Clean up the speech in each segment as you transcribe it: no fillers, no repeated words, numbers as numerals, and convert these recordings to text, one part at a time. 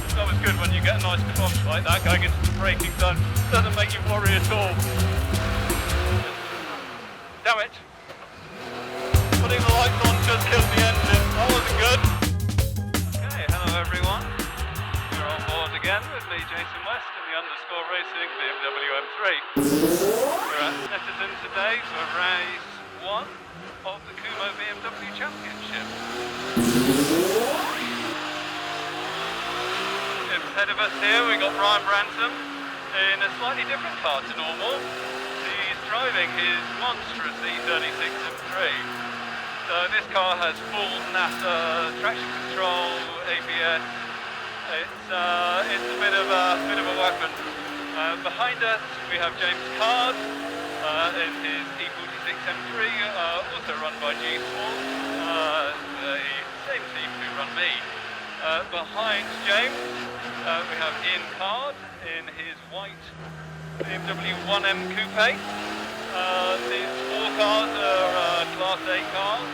It's always good when you get a nice clonk like that going into the braking zone. Doesn't make you worry at all. Damn it. Putting the lights on just killed the engine. That wasn't good. Okay, hello everyone. We're on board again with me, Jason West, and the underscore racing BMW M3. We're at Snetterton today for race 1 of the Kumho BMW Championship. Ahead of us here we got Bryan Bransom in a slightly different car to normal. He's driving his monstrous E36 M3. So this car has full NASA traction control, ABS. It's a bit of a weapon. Behind us we have James Card in his E46 M3, also run by G-Sport, the same team who run me. Behind James we have Ian Card in his white BMW 1M Coupe. These four cars are Class A cars.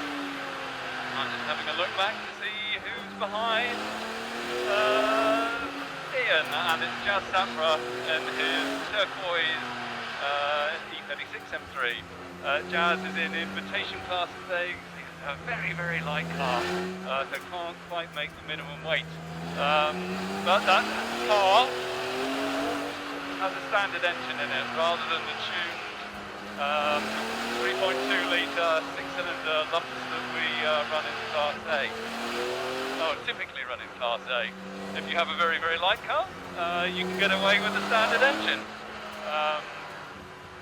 I'm just having a look back to see who's behind Ian, and it's Jazz Sapra in his turquoise E36 M3. Jazz is in invitation class today. A very, very light car, so can't quite make the minimum weight. But that car has a standard engine in it, rather than the tuned 3.2 litre 6-cylinder lumps that we run in Class A. Oh, typically run in Class A. If you have a very, very light car, you can get away with a standard engine.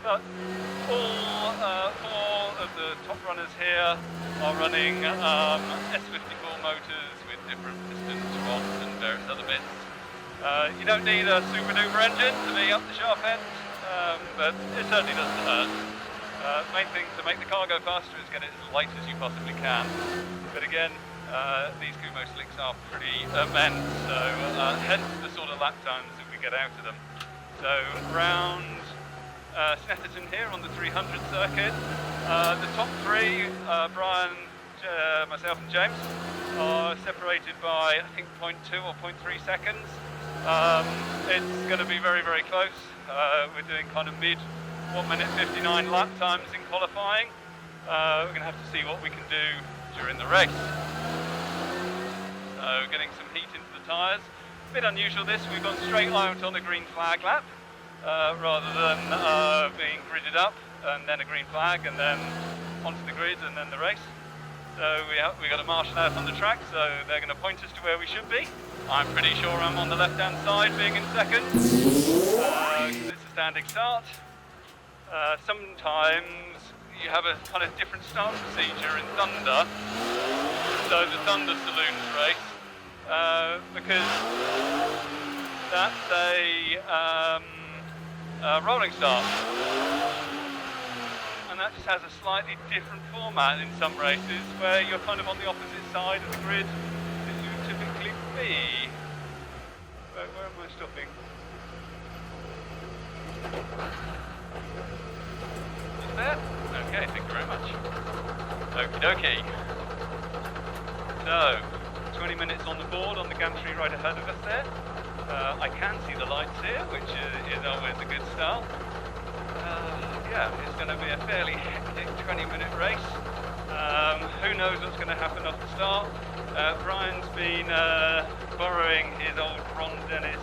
But all four of the top runners here are running S54 motors with different pistons, rods and various other bits. You don't need a super duper engine to be up the sharp end, but it certainly doesn't hurt. Main thing to make the car go faster is get it as light as you possibly can. But again, these Kumho slicks are pretty immense, so hence the sort of lap times that we get out of them. So round Snetterton here on the 300 circuit. The top three, Bryan, myself and James, are separated by I think 0.2 or 0.3 seconds. It's going to be very, very close. We're doing kind of mid 1 minute 59 lap times in qualifying. We're going to have to see what we can do during the race. So getting some heat into the tyres. A bit unusual this, we've gone straight out on a green flag lap. Rather than being gridded up and then a green flag and then onto the grid and then the race. So we got a marshal out on the track, so they're going to point us to where we should be. I'm pretty sure I'm on the left-hand side, being in second. It's a standing start. Sometimes you have a kind of different start procedure in Thunder. So the Thunder Saloons race, because that's a rolling start, and that just has a slightly different format in some races where you're kind of on the opposite side of the grid that you would typically be. Where am I stopping? Just there? Okay, thank you very much. Okie dokie. So, 20 minutes on the board on the gantry right ahead of us there. I can see the lights here, which is always a good start. Yeah, it's going to be a fairly hectic 20-minute race. Who knows what's going to happen off the start. Bryan's been borrowing his old Ron Dennis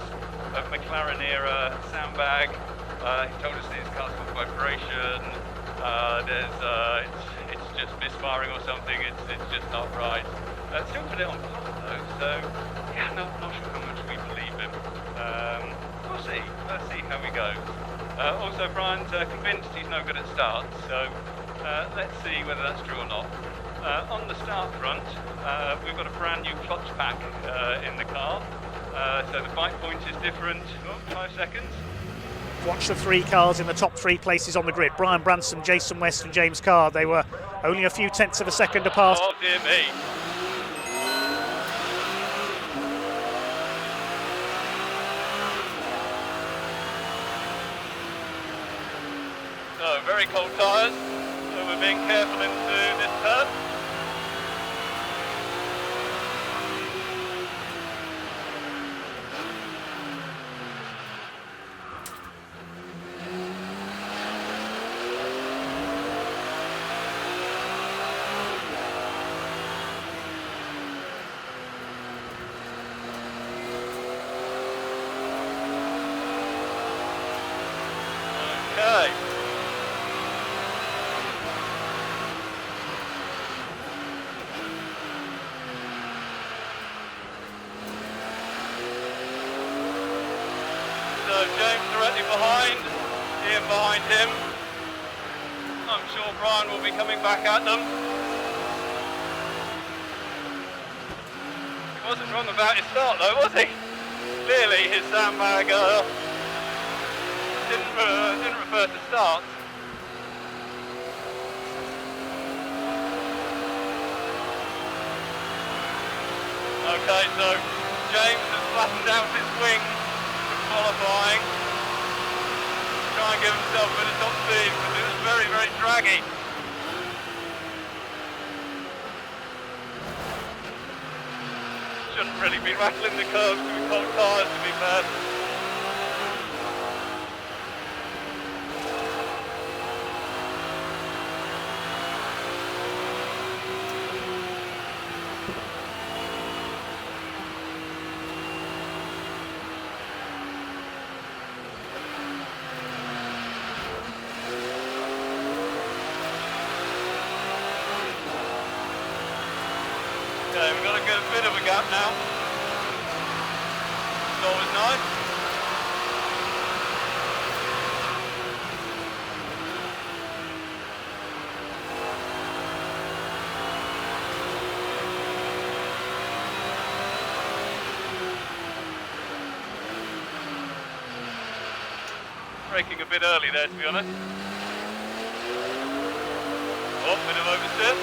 of McLaren era sandbag. He told us his car's got vibration. It's just misfiring or something. It's just not right. Still put it on par though, so yeah, not sure how much we believe him. We'll see. Let's see how we go. Also, Bryan's convinced he's no good at starts, so let's see whether that's true or not. On the start front, we've got a brand new clutch pack in the car, so the bite point is different. 5 seconds. Watch the three cars in the top 3 places on the grid. Bryan Bransom, Jason West and James Card. They were only a few tenths of a second apart. Oh dear me. So very cold tyres, so we're being careful into this turn. him. I'm sure Bryan will be coming back at them. He wasn't wrong about his start though, was he? Clearly his sandbag didn't refer to start. Okay, so James has flattened out his wing for qualifying. Try and give himself a bit of top speed because it was very, very draggy. Shouldn't really be rattling the curves with cold tyres, to be fair. Okay, we've got a bit of a gap now. It's always nice. Braking a bit early there, to be honest. Oh, bit of oversteer.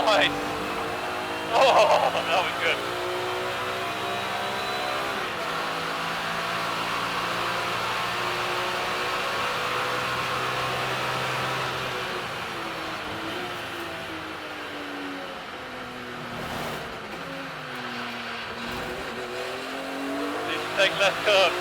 Nice. Oh, that was good. Need to take left turn.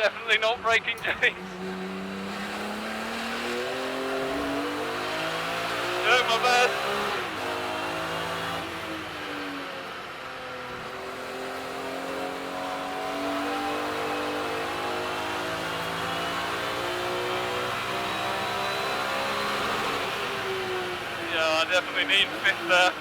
Definitely not braking, James. Doing my best. Yeah, I definitely need fifth there.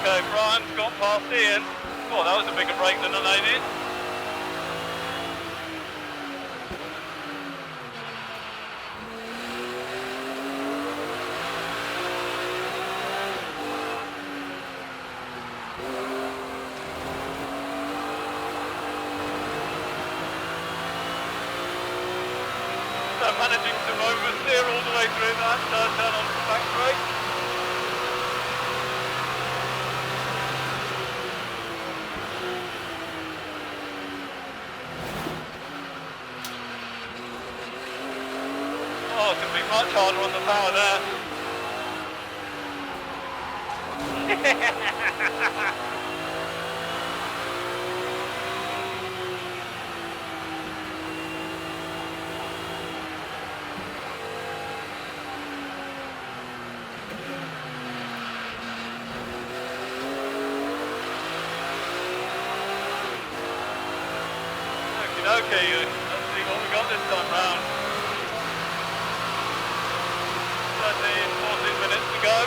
Okay, Bryan's got past Ian. Oh, that was a bigger break than I needed. So managing to oversteer all the way through that turn on the back straight. Oh, it can be much harder on the power there. Okay, let's see what we got this time round. 13, 14 minutes to go.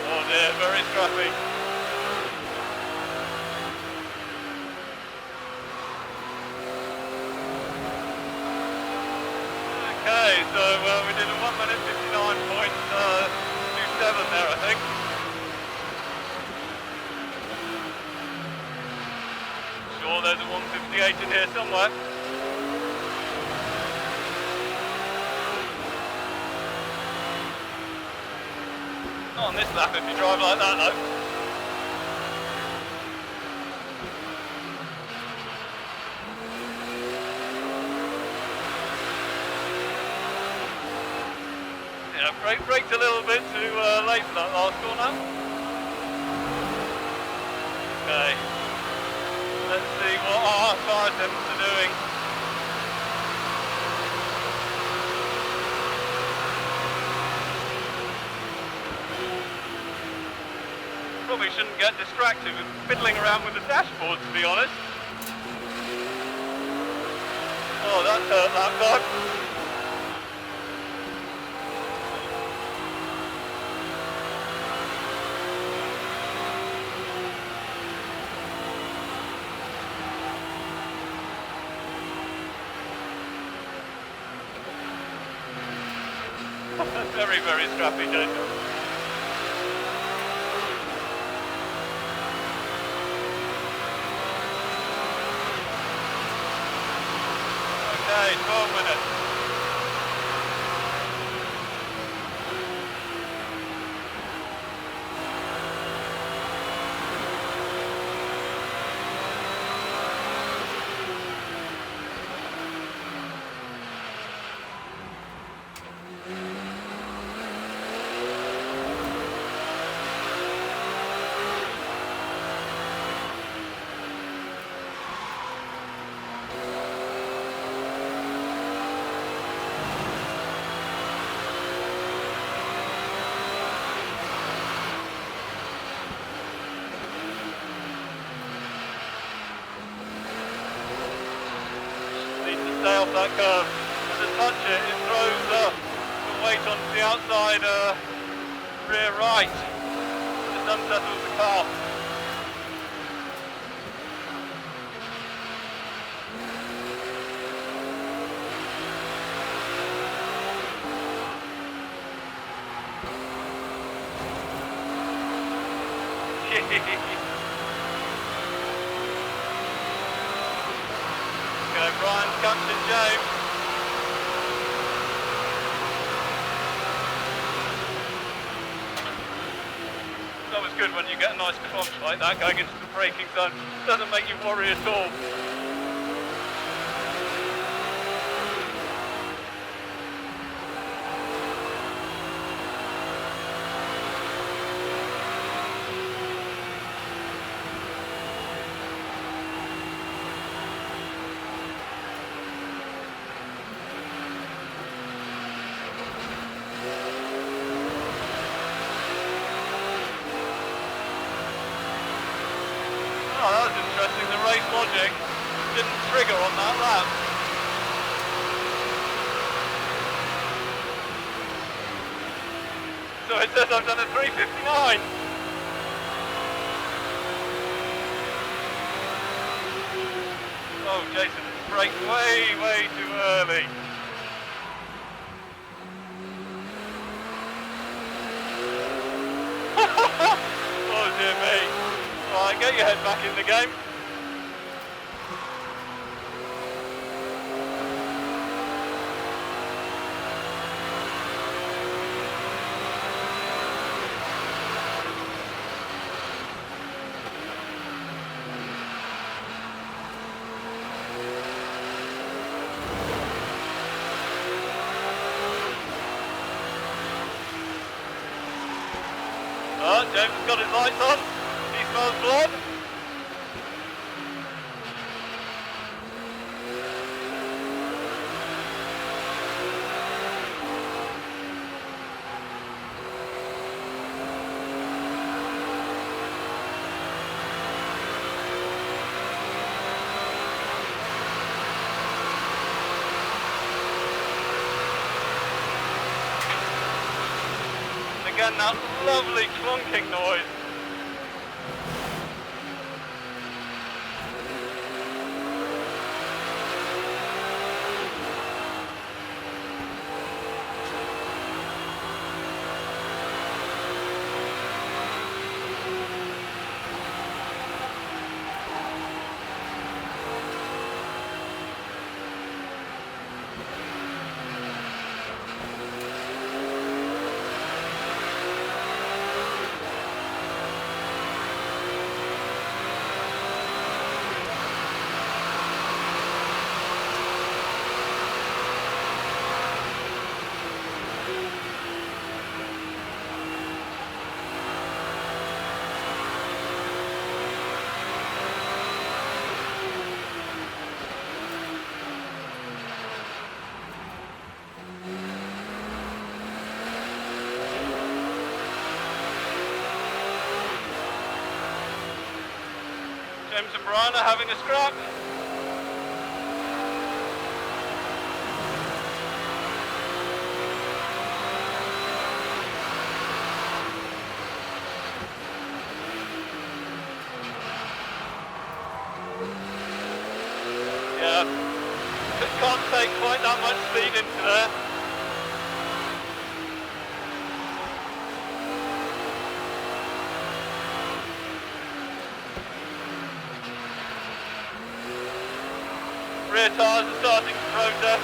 Oh dear, very scrappy. Okay, so we did a 1 minute 59.27 there, I think. Sure, there's a 158 in here somewhere. Not on this lap if you drive like that though. Yeah, braked a little bit too late for that last corner. Okay, let's see what our tyre temps are doing. Probably shouldn't get distracted with fiddling around with the dashboard, to be honest. Oh, that's hurt that time. Very, very scrappy, Jason. Okay, 12 minutes. Stay off that curve. As I touch it, it throws the weight onto the outside rear right. Just unsettles the car. Okay, Brian's captain James. It's always good when you get a nice clonk like that going into the braking zone. Doesn't make you worry at all. Oh, that was interesting. The race logic didn't trigger on that lap. So it says I've done a 3:59. Oh, Jason braked way too early. Oh dear me. Right, get your head back in the game. James has got his lights on. He smells blood. again that lovely clonking noise. James and Bryan are having a scrap. Yeah, can't take quite that much speed into there. Rear tyres are starting to protest.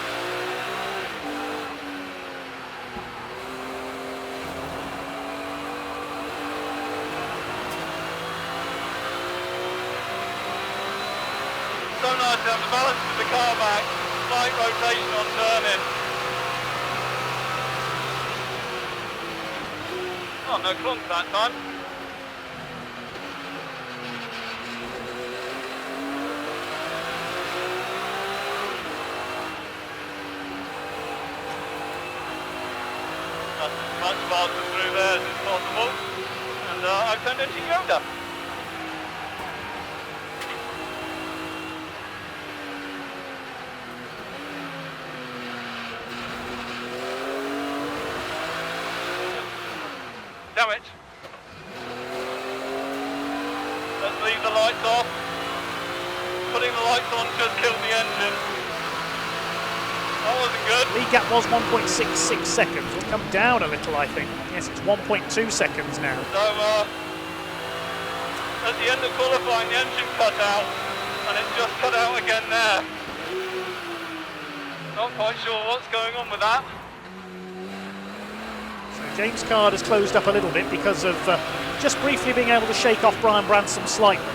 So nice to have the balance of the car back, slight rotation on turning. Oh, no clonk that time. Much faster through there as is possible, and I've turned into Yoda. Damn it. Let's leave the lights off. Putting the lights on just killed the engine. That wasn't good. Lead gap was 1.66 seconds. It'll come down a little, I think. Yes, it's 1.2 seconds now. So, at the end of qualifying, the engine cut out, and it's just cut out again there. Not quite sure what's going on with that. So James Card has closed up a little bit because of just briefly being able to shake off Bryan Bransom slightly.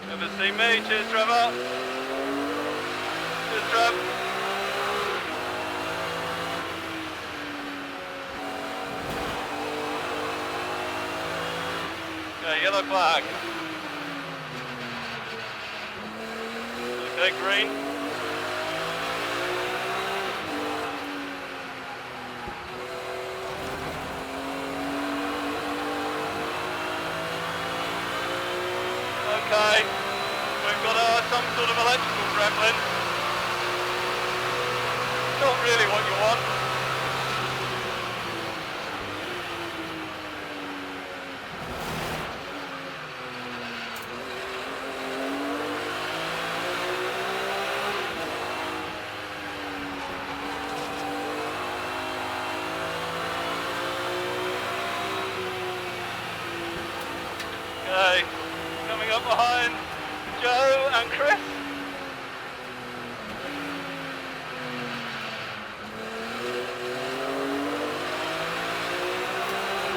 Never seen me. Cheers, Trevor. Cheers, Trev. Okay, yellow flag. Okay, green. Okay, we've got some sort of electrical gremlin. Not really what you want. Okay, coming up behind Joe and Chris.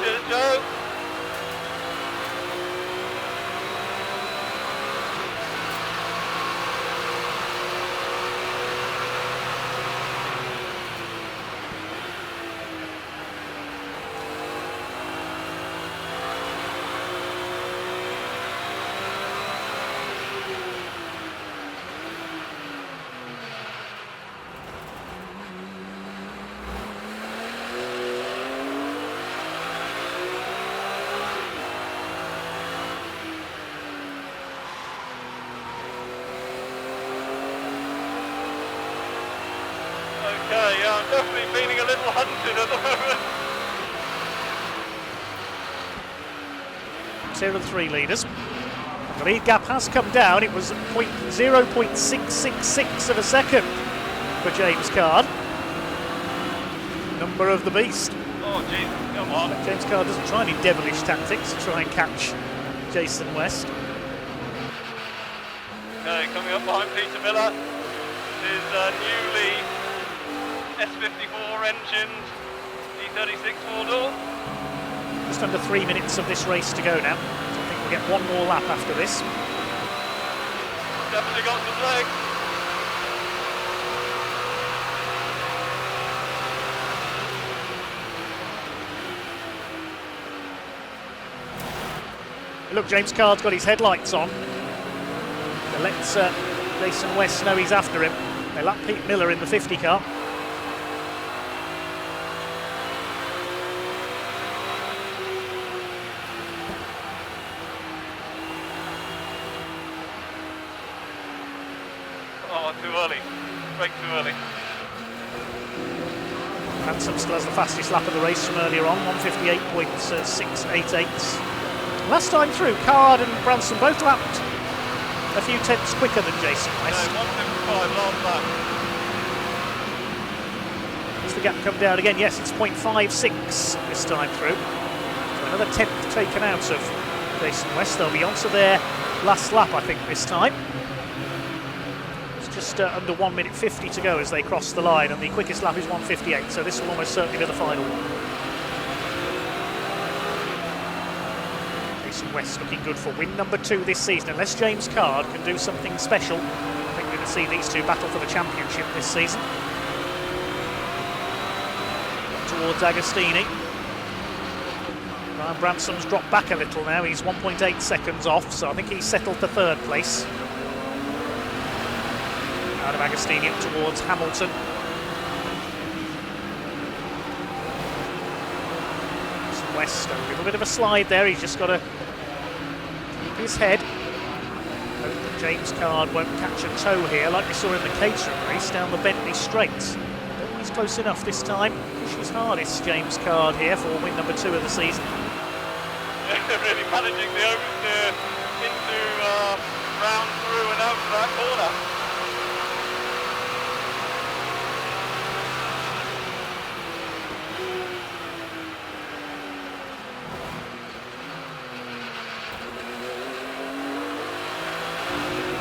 Cheers, Joe. Definitely feeling a little hunted at the moment. Two of the three leaders. The lead gap has come down. It was 0.666 of a second for James Card. Number of the beast. Oh, jeez, come on. James Card doesn't try any devilish tactics to try and catch Jason West. Okay, coming up behind Peter Miller is newly S54 engined E36 four-door. Just under 3 minutes of this race to go now. So I think we'll get one more lap after this. Definitely got some legs. Look, James Card's got his headlights on. So let's Jason West know he's after him. They lap Pete Miller in the 50 car. Oh, too early. Brake too early. Bransom still has the fastest lap of the race from earlier on, 158.688. Last time through, Card and Bransom both lapped a few tenths quicker than Jason West. No, 155 last lap. Has the gap come down again? Yes, it's 0.56 this time through. So another tenth taken out of Jason West. They'll be on to their last lap, I think, this time. It's just under 1 minute 50 to go as they cross the line, and the quickest lap is 1:58, so this will almost certainly be the final one. West looking good for win number 2 this season. Unless James Card can do something special, I think we're going to see these two battle for the championship this season. Towards Agostini. Bryan Bransom's dropped back a little now. He's 1.8 seconds off, so I think he's settled to 3rd place. Out of Agostini up towards Hamilton. West, a little bit of a slide there. He's just got to his head. Hope that James Card won't catch a toe here like we saw in the catering race down the Bentley Straights. He's close enough this time. Push his hardest, James Card here for win number 2 of the season. Really managing the oversteer into round through and out of that corner.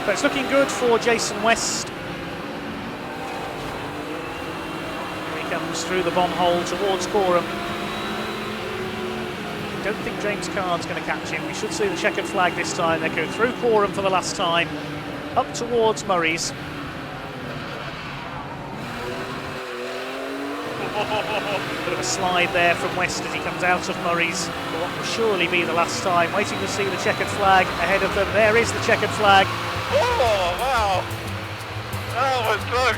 But it's looking good for Jason West. He comes through the bomb hole towards Coram. I don't think James Card's going to catch him. We should see the checkered flag this time. They go through Coram for the last time, up towards Murray's. Bit of a slide there from West as he comes out of Murray's for what will surely be the last time. Waiting to see the checkered flag ahead of them. There is the checkered flag. Oh, wow. That was close.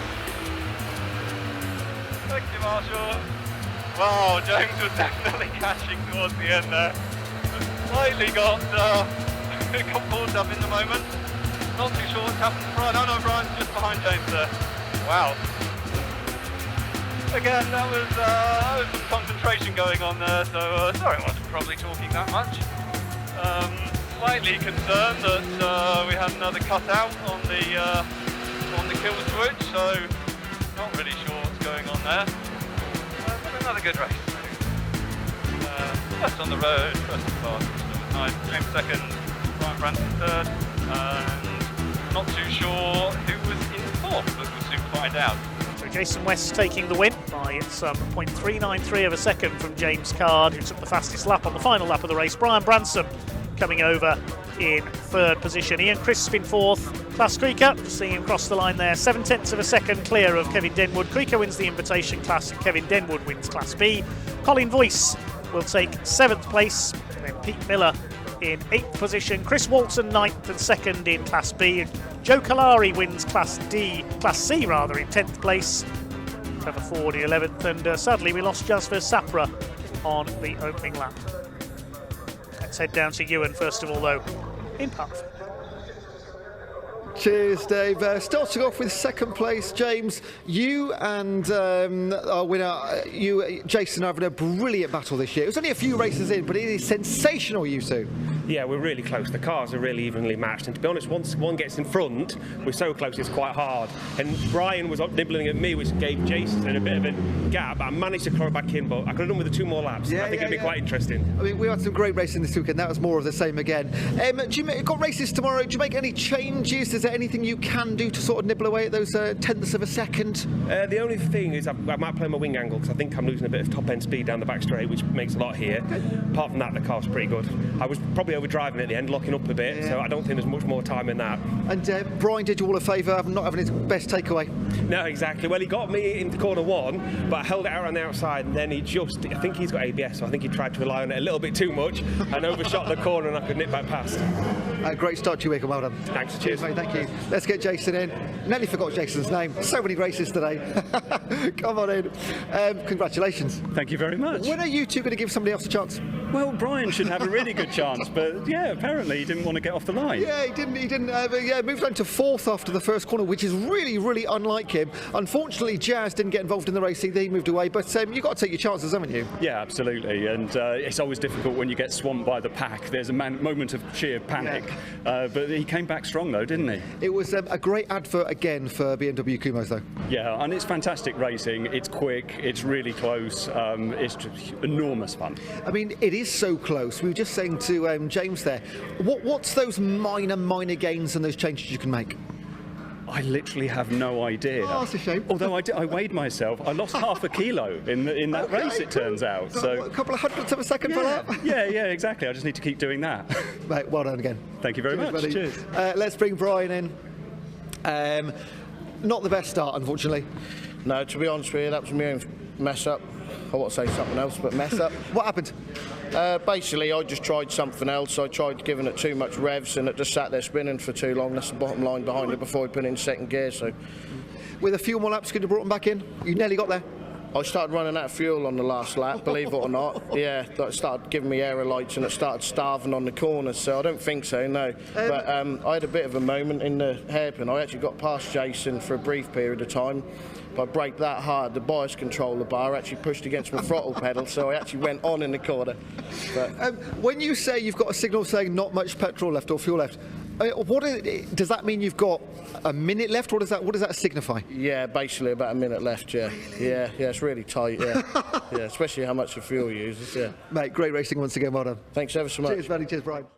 Thank you, Marshall. Wow, James was definitely catching towards the end there. Slightly got caught up in the moment. Not too sure what's happened to Bryan. Oh no, Bryan's just behind James there. Wow. Again, that was some concentration going on there, so sorry I wasn't probably talking that much. Slightly concerned that we had another cutout on the kill switch, so not really sure what's going on there. But another good race. First on the road, first and fast, so it was nice. James 2nd, Bryan Bransom 3rd, and not too sure who was in 4th, but we'll soon find out. So Jason West taking the win by 0.393 of a second from James Card, who took the fastest lap on the final lap of the race. Bryan Bransom coming over in 3rd position. Ian Crisp in 4th. Class Creaker, seeing him cross the line there, 0.7 of a second clear of Kevin Denwood. Creaker wins the Invitation Class and Kevin Denwood wins Class B. Colin Voice will take 7th place. And then Pete Miller in 8th position. Chris Walton 9th and 2nd in Class B. Joe Kalari wins Class C in 10th place. Trevor Ford 11th, and sadly we lost Jasper Sapra on the opening lap. Let's head down to Ewan first of all though, in Parkford. Cheers, Dave. Starting off with second place, James, you and our winner, Jason, are having a brilliant battle this year. It was only a few races in, but it is sensational, you two. Yeah, we're really close. The cars are really evenly matched, and to be honest, once one gets in front, we're so close it's quite hard. And Bryan was nibbling at me, which gave Jason a bit of a gap. I managed to claw back in, but I could have done with the 2 more laps. I think it'd be quite interesting. I mean, we had some great racing this weekend. That was more of the same again. Got races tomorrow. Do you make any changes? Is there anything you can do to sort of nibble away at those tenths of a second? The only thing is I might play my wing angle because I think I'm losing a bit of top-end speed down the back straight, which makes a lot here. Okay. Apart from that, the car's pretty good. I was probably overdriving at the end, locking up a bit, so I don't think there's much more time in that. And Bryan did you all a favour, not having his best takeaway. No, exactly. Well, he got me into corner 1, but I held it out on the outside, and then I think he's got ABS, so I think he tried to rely on it a little bit too much and overshot the corner, and I could nip back past. Great start to your week, and well done. Thanks. Cheers, mate. Thank you. Let's get Jason in. Nearly forgot Jason's name. So many races today. Come on in. Congratulations. Thank you very much. When are you two going to give somebody else a chance? Well, Bryan should have a really good chance, but yeah, apparently he didn't want to get off the line. Yeah, he didn't. Moved on to 4th after the first corner, which is really, really unlike him. Unfortunately, Jazz didn't get involved in the race either. He moved away, but you've got to take your chances, haven't you? Yeah, absolutely. And it's always difficult when you get swamped by the pack. There's a moment of sheer panic. Yeah. But he came back strong, though, didn't he? It was a great advert again for BMW Kumhos, though. Yeah, and it's fantastic racing. It's quick. It's really close. It's just enormous fun. I mean, it is so close. We were just saying to James there, what's those minor gains and those changes you can make? I literally have no idea. Oh, that's a shame. Although I weighed myself, I lost half a kilo in that race, it turns out. So a couple of hundredths of a second for that? Yeah, exactly. I just need to keep doing that. Mate, well done again. Thank you very much. Buddy. Cheers. Let's bring Bryan in. Not the best start, unfortunately. No, to be honest with you, that was my own mess up. I want to say something else, but mess up. What happened? Basically, I just tried something else. I tried giving it too much revs, and it just sat there spinning for too long. That's the bottom line behind it before I put it in second gear. So, with a few more laps, could you brought them back in? You nearly got there. I started running out of fuel on the last lap, believe it or not. Yeah, it started giving me aerolites and it started starving on the corners, so I don't think so, no. But I had a bit of a moment in the hairpin. I actually got past Jason for a brief period of time. If I brake that hard, the bias controller bar actually pushed against my throttle pedal, so I actually went on in the corner. But when you say you've got a signal saying not much petrol left or fuel left, does that mean you've got a minute left? What does that signify? Yeah, basically about a minute left. Yeah, it's really tight. Yeah, yeah, especially how much the fuel uses. Yeah, mate, great racing once again. Well done. Thanks ever so much. Cheers, buddy. Cheers, Bryan.